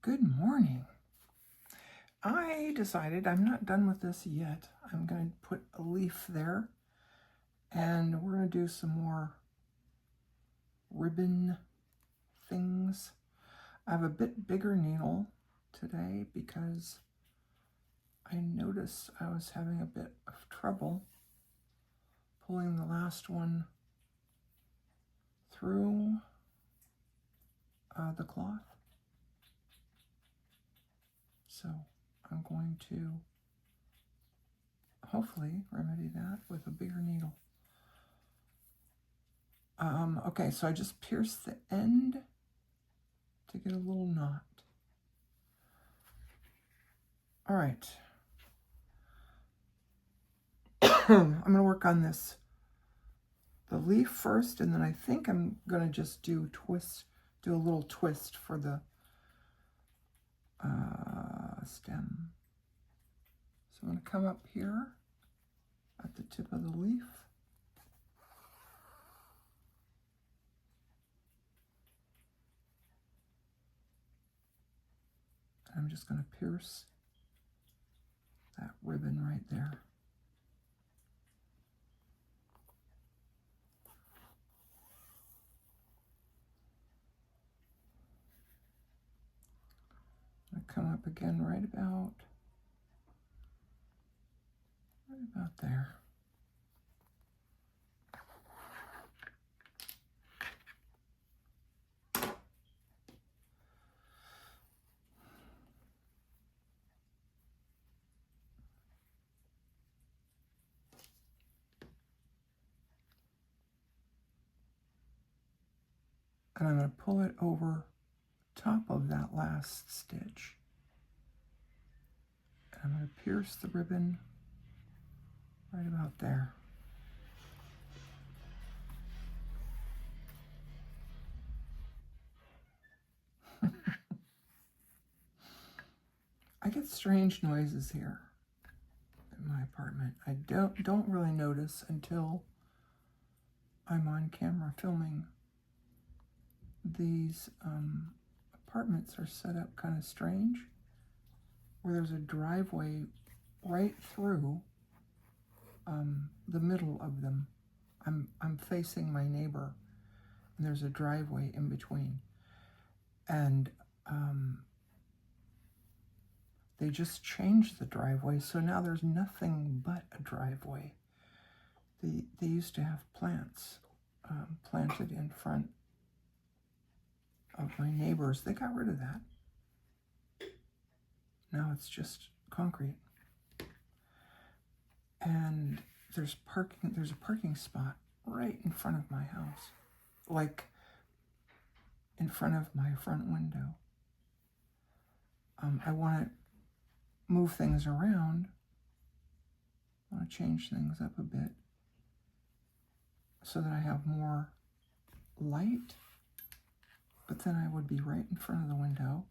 Good morning. I decided I'm not done with this yet. I'm going to put a leaf there, and we're going to do some more ribbon things. I have a bit bigger needle today because I noticed I was having a bit of trouble pulling the last one through the cloth. So I'm going to hopefully remedy that with a bigger needle. Okay, so I just pierced the end to get a little knot. All right. I'm going to work on this, the leaf first, and then I think I'm going to just do a little twist for the stem. So I'm going to come up here at the tip of the leaf. I'm just going to pierce that ribbon right there. I'm going to come up again right about there. And I'm going to pull it over top of that last stitch. And I'm going to pierce the ribbon right about there. I get strange noises here in my apartment. I don't really notice until I'm on camera filming. These apartments are set up kind of strange, where there's a driveway right through the middle of them. I'm facing my neighbor, and there's a driveway in between. And they just changed the driveway, so now there's nothing but a driveway. They used to have plants planted in front of my neighbors. They got rid of that. Now it's just concrete. And there's a parking spot right in front of my house, like in front of my front window. I want to move things around. I want to change things up a bit so that I have more light, but then I would be right in front of the window,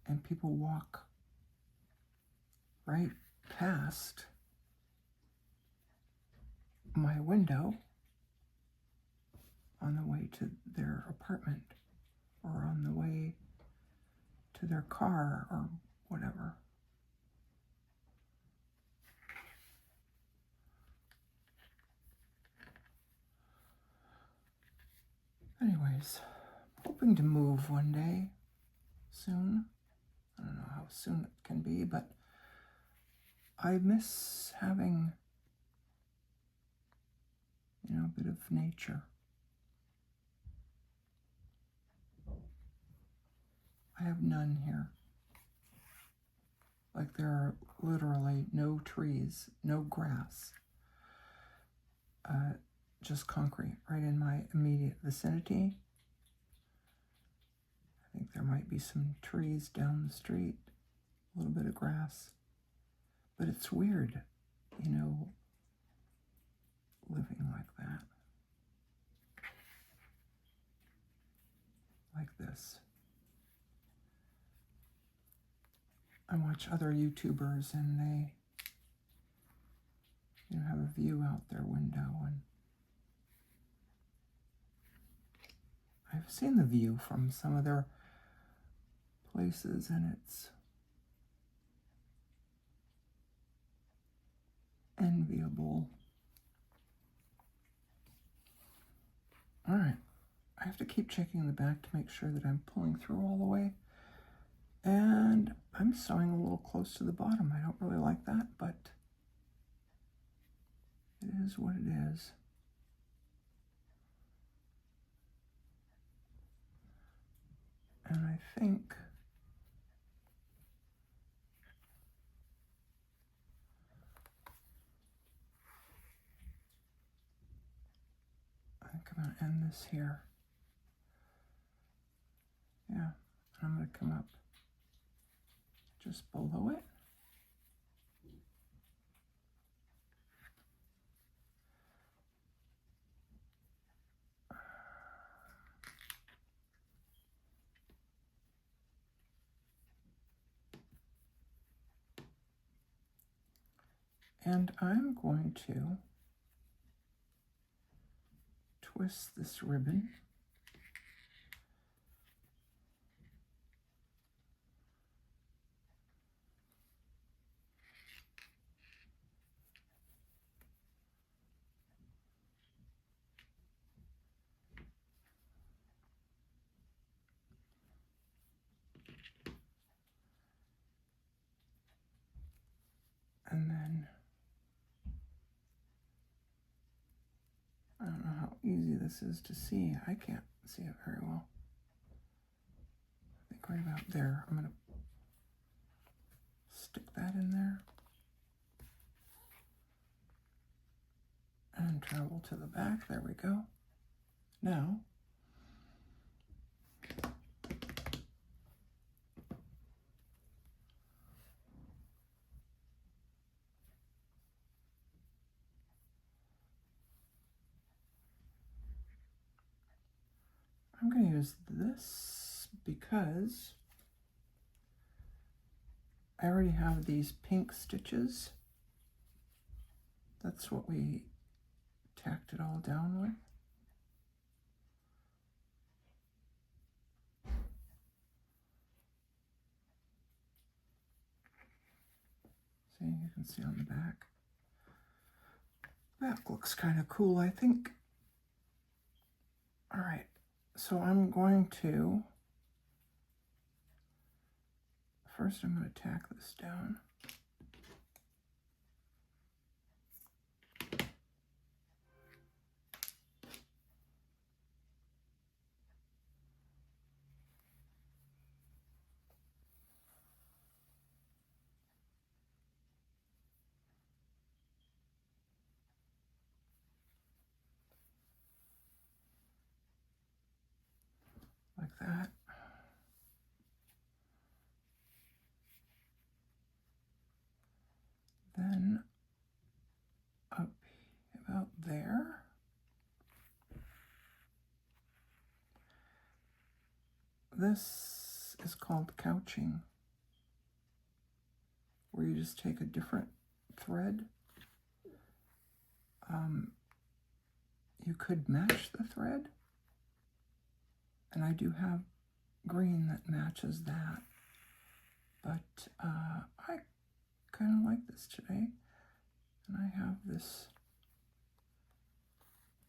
and people walk right past my window on the way to their apartment or on the way to their car or whatever. Anyways, hoping to move one day soon. I don't know how soon it can be, but I miss having, a bit of nature. I have none here. Like, there are literally no trees, no grass, just concrete right in my immediate vicinity. I think there might be some trees down the street, a little bit of grass. But it's weird, living like that. Like this. I watch other YouTubers, and they have a view out their window, and I've seen the view from some of their places, and it's enviable. All right, I have to keep checking the back to make sure that I'm pulling through all the way. And I'm sewing a little close to the bottom. I don't really like that, but it is what it is. And I think I'm going to end this here. Yeah, and I'm going to come up just below it. And I'm going to twist this ribbon. And then, I don't know how easy this is to see. I can't see it very well. I think right about there. I'm going to stick that in there. And travel to the back. There we go. Now, I'm going to use this because I already have these pink stitches. That's what we tacked it all down with. See, you can see on the back. Back looks kind of cool, I think. All right, so I'm going to, first I'm going to tack this down. Like that. Then up about there. This is called couching, where you just take a different thread. You could match the thread, and I do have green that matches that, but I kind of like this today, and I have this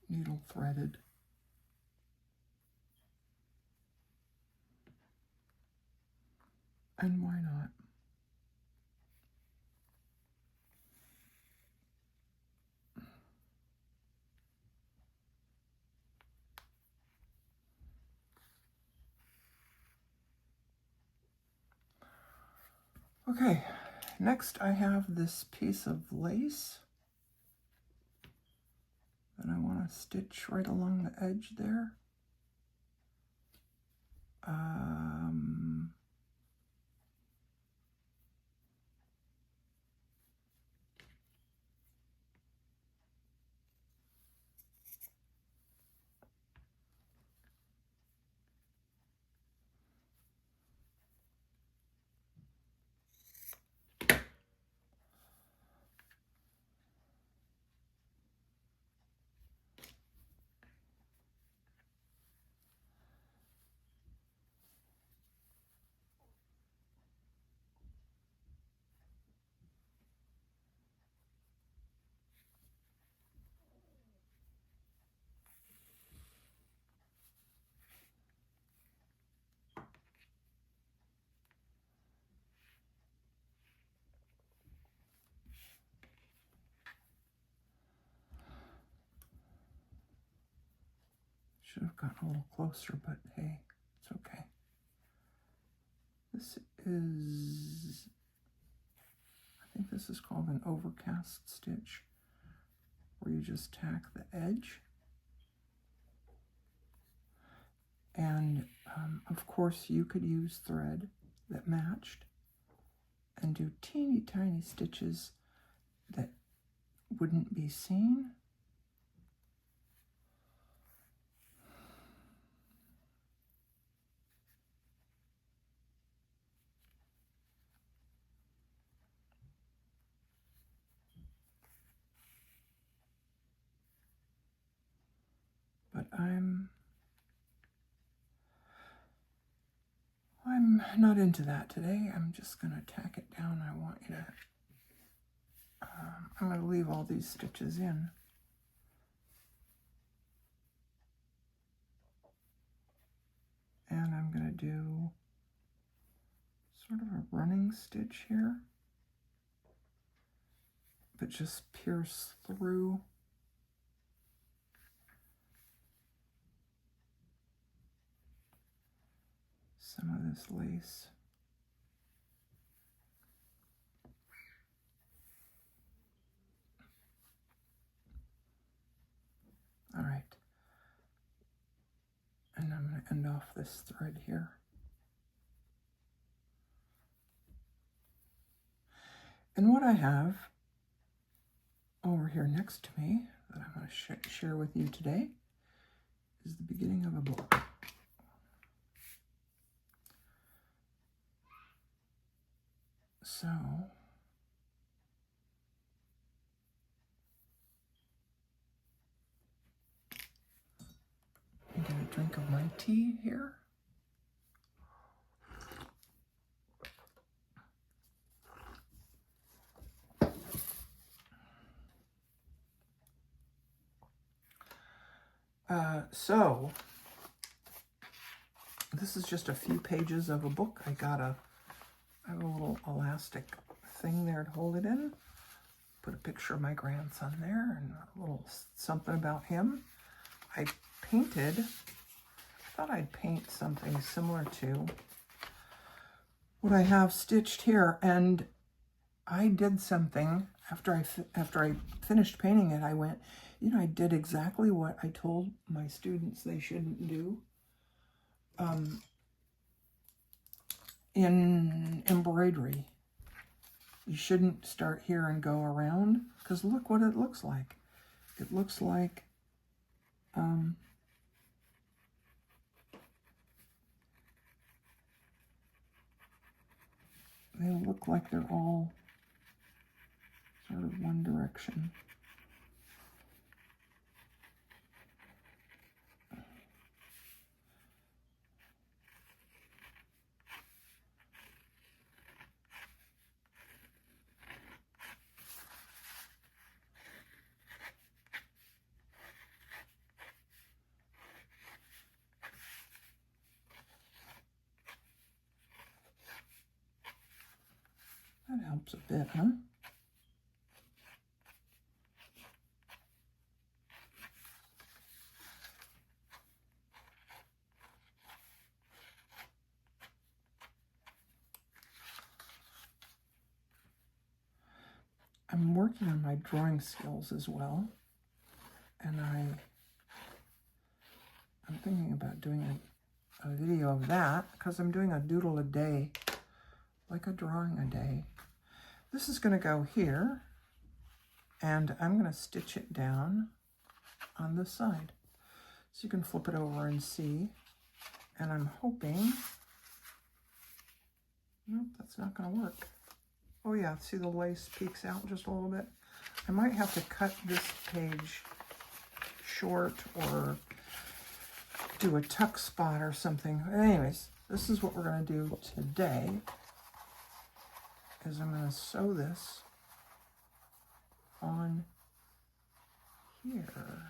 needle threaded. And why not? Okay, next I have this piece of lace that I want to stitch right along the edge there. Should have gotten a little closer, but hey, it's okay. This is, I think this is called an overcast stitch, where you just tack the edge. And of course you could use thread that matched and do teeny tiny stitches that wouldn't be seen. But I'm not into that today. I'm just going to tack it down. I want you to, I'm going to leave all these stitches in. And I'm going to do sort of a running stitch here, but just pierce through some of this lace. All right. And I'm going to end off this thread here. And what I have over here next to me that I'm going to share with you today is the beginning of a book. So I'm going to drink of my tea here. So this is just a few pages of a book. I have a little elastic thing there to hold it in. Put a picture of my grandson there and a little something about him. I thought I'd paint something similar to what I have stitched here, and I did something after I finished painting it. I went, you know, I did exactly what I told my students they shouldn't do in embroidery. You shouldn't start here and go around, because look what it looks like. It looks like they look like they're all sort of one direction. That helps a bit, huh? I'm working on my drawing skills as well, and I'm thinking about doing a video of that, because I'm doing a doodle a day, like a drawing a day. This is going to go here, and I'm going to stitch it down on this side. So you can flip it over and see, and I'm hoping, nope, that's not going to work. Oh yeah, see the lace peeks out just a little bit? I might have to cut this page short or do a tuck spot or something. Anyways, this is what we're going to do today, is I'm going to sew this on here.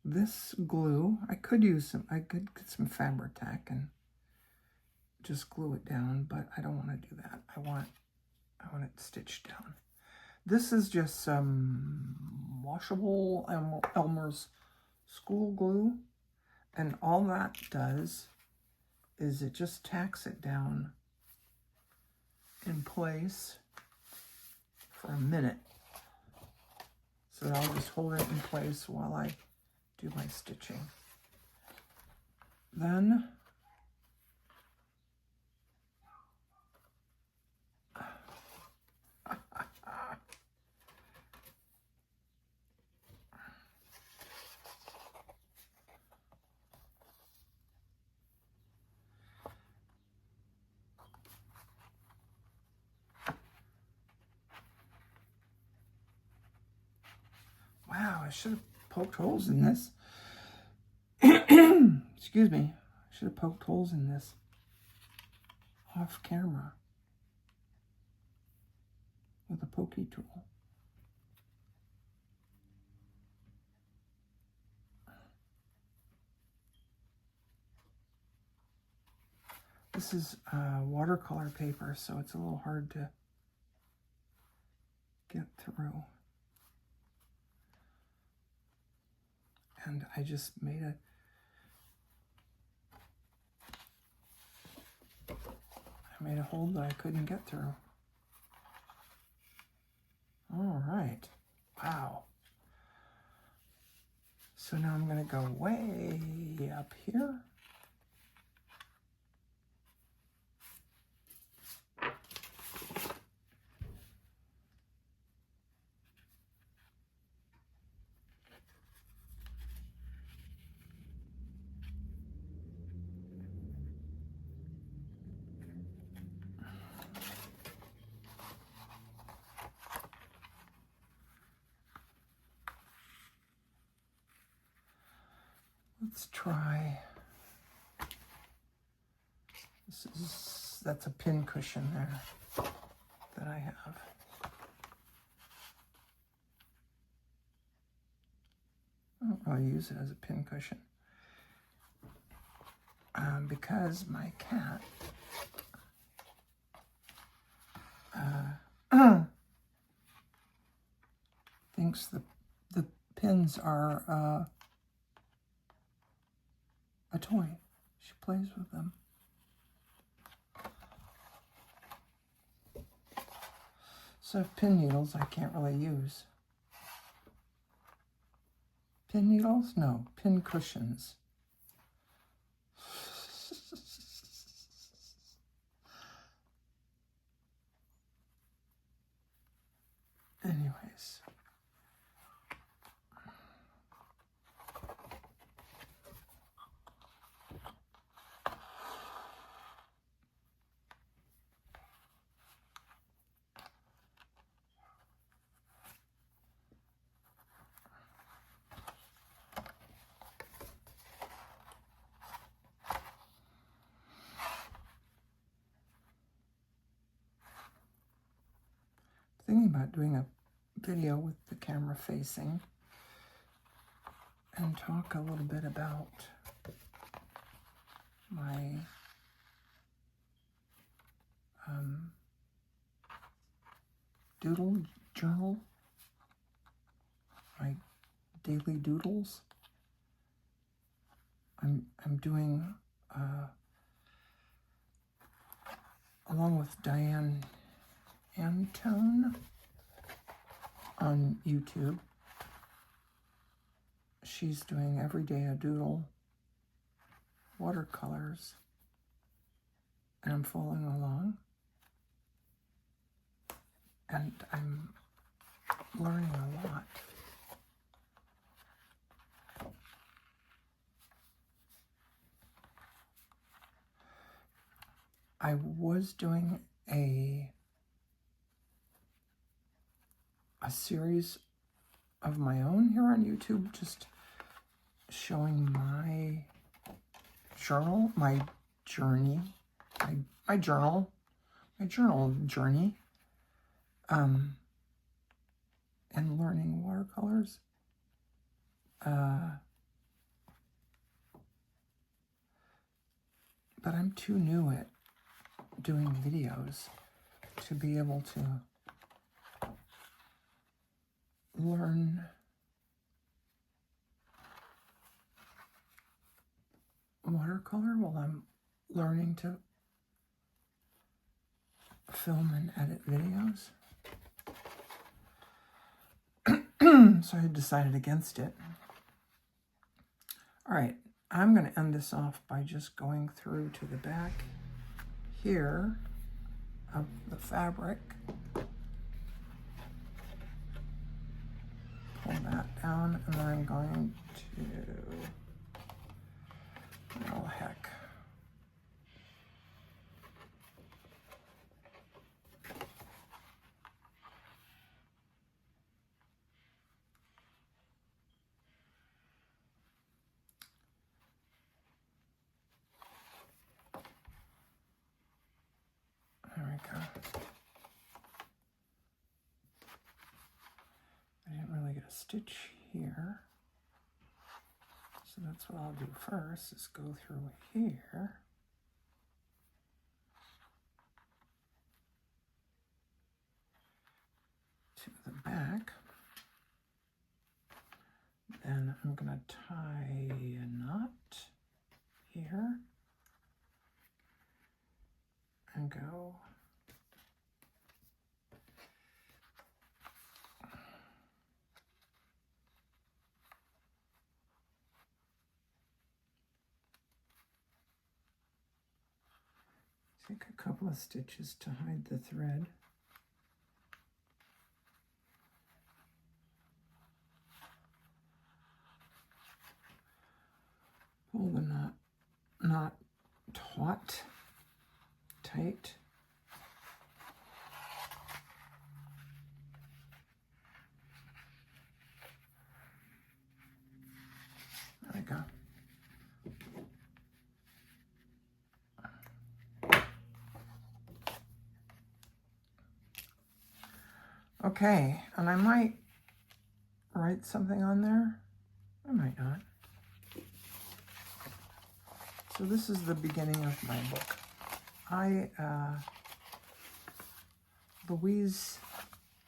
This glue, I could get some fabric tack and just glue it down, but I don't want to do that. I want it stitched down. This is just some washable Elmer's school glue, and all that does is it just tacks it down in place for a minute. So I'll just hold it in place while I do my stitching. Then wow, I should have poked holes in this. Excuse me. I should have poked holes in this off camera with a pokey tool. This is watercolor paper, so it's a little hard to get through. And I just made a hole that I couldn't get through. All right. Wow. So now I'm going to go way up here. Let's try, that's a pin cushion there that I have. I don't really use it as a pin cushion because my cat thinks the pins are a toy. She plays with them. So pin needles I can't really use. Pin needles? No, pin cushions. Anyways. Thinking about doing a video with the camera facing and talk a little bit about my doodle journal, my daily doodles. I'm doing along with Diane Antone on YouTube. She's doing every day a doodle, watercolors, and I'm following along. And I'm learning a lot. I was doing a series of my own here on YouTube, just showing my journal, my journey, my journal journey, and learning watercolors. But I'm too new at doing videos to be able to learn watercolor while I'm learning to film and edit videos. So I decided against it. All right, I'm going to end this off by just going through to the back here of the fabric. Pull that down, and then I'm going to, oh heck. There we go. I didn't really get a stitch here. So that's what I'll do first, is go through here. To the back. Then I'm going to tie a knot here. And go take a couple of stitches to hide the thread. Pull the knot taut, tight. There we go. Okay, and I might write something on there. I might not. So this is the beginning of my book.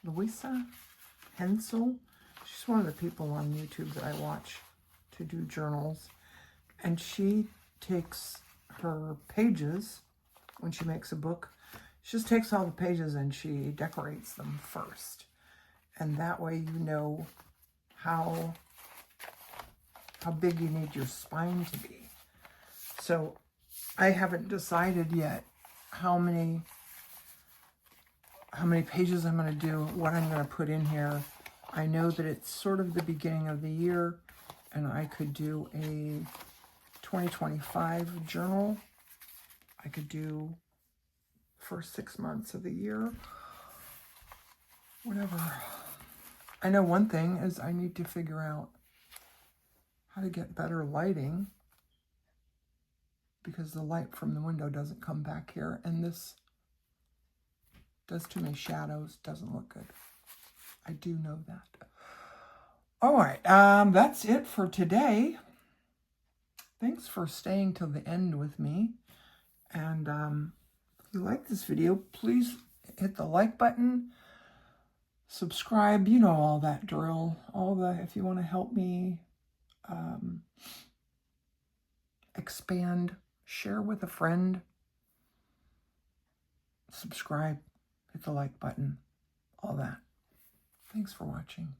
Louisa Hensel, she's one of the people on YouTube that I watch to do journals. And she takes her pages, when she makes a book, she just takes all the pages and she decorates them first. And that way you know how big you need your spine to be. So I haven't decided yet how many pages I'm going to do, what I'm going to put in here. I know that it's sort of the beginning of the year, and I could do a 2025 journal. I could do first 6 months of the year, whatever. I know one thing is I need to figure out how to get better lighting, because the light from the window doesn't come back here, and this does too many shadows, doesn't look good. I do know that. All right, that's it for today. Thanks for staying till the end with me. And if you like this video, please hit the like button, subscribe, you know all that drill. If you want to help me expand, share with a friend, subscribe, hit the like button, all that. Thanks for watching.